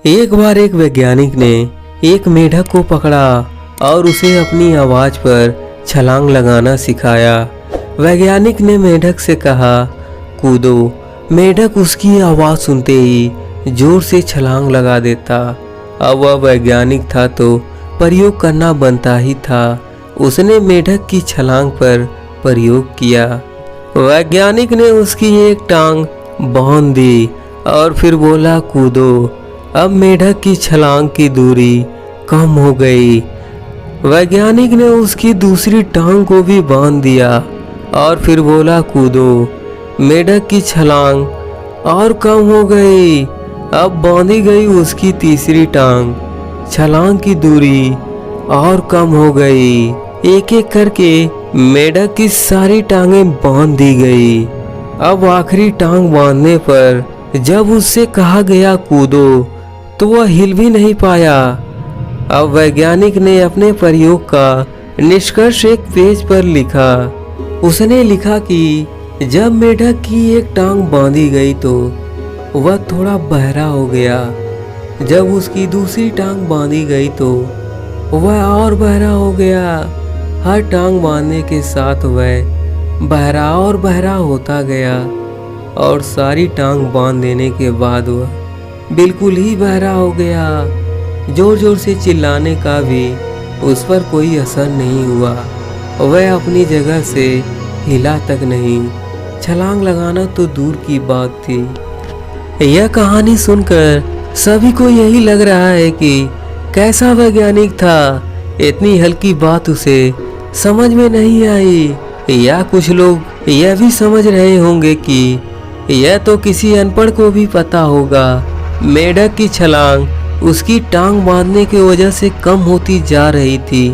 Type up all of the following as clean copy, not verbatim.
एक बार एक वैज्ञानिक ने एक मेढक को पकड़ा और उसे अपनी आवाज पर छलांग लगाना सिखाया। वैज्ञानिक ने मेढक से कहा, कूदो। मेढक उसकी आवाज सुनते ही जोर से छलांग लगा देता। अब वह वैज्ञानिक था तो प्रयोग करना बनता ही था। उसने मेढक की छलांग पर प्रयोग किया। वैज्ञानिक ने उसकी एक टांग बांध दी और फिर बोला, कूदो। अब मेढक की छलांग की दूरी कम हो गई। वैज्ञानिक ने उसकी दूसरी टांग को भी बांध दिया और फिर बोला, कूदो। मेढक की छलांग और कम हो गई। अब बांधी गई उसकी तीसरी टांग। छलांग की दूरी और कम हो गई। एक एक करके मेढक की सारी टांगें बांध दी गई। अब आखिरी टांग बांधने पर जब उससे कहा गया, कूदो, तो वह हिल भी नहीं पाया। अब वैज्ञानिक ने अपने प्रयोग का निष्कर्ष एक पेज पर लिखा। उसने लिखा कि जब मेढक की एक टांग बांधी गई तो वह थोड़ा बहरा हो गया। जब उसकी दूसरी टांग बांधी गई तो वह और बहरा हो गया। हर टांग बांधने के साथ वह बहरा और बहरा होता गया और सारी टांग बांध देने के बाद वह बिल्कुल ही बहरा हो गया। जोर जोर से चिल्लाने का भी उस पर कोई असर नहीं हुआ। वह अपनी जगह से हिला तक नहीं। छलांग लगाना तो दूर की बात थी। यह कहानी सुनकर सभी को यही लग रहा है कि कैसा वैज्ञानिक था। इतनी हल्की बात उसे समझ में नहीं आई। या कुछ लोग यह भी समझ रहे होंगे कि यह तो किसी अनपढ़ को भी पता होगा। मेढक की छलांग उसकी टांग बांधने की वजह से कम होती जा रही थी,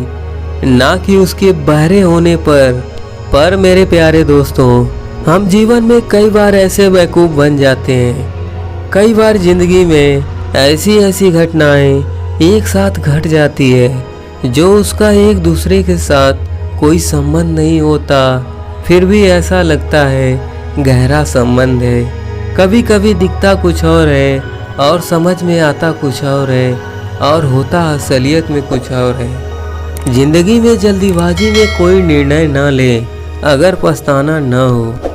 ना कि उसके बहरे होने पर मेरे प्यारे दोस्तों, हम जीवन में कई बार ऐसे बेवकूफ़ बन जाते हैं। कई बार जिंदगी में ऐसी घटनाएं एक साथ घट जाती है जो उसका एक दूसरे के साथ कोई संबंध नहीं होता, फिर भी ऐसा लगता है गहरा संबंध है। कभी कभी दिखता कुछ और है और समझ में आता कुछ और है और होता असलियत में कुछ और है। जिंदगी में जल्दीबाजी में कोई निर्णय ना ले अगर पछताना न हो।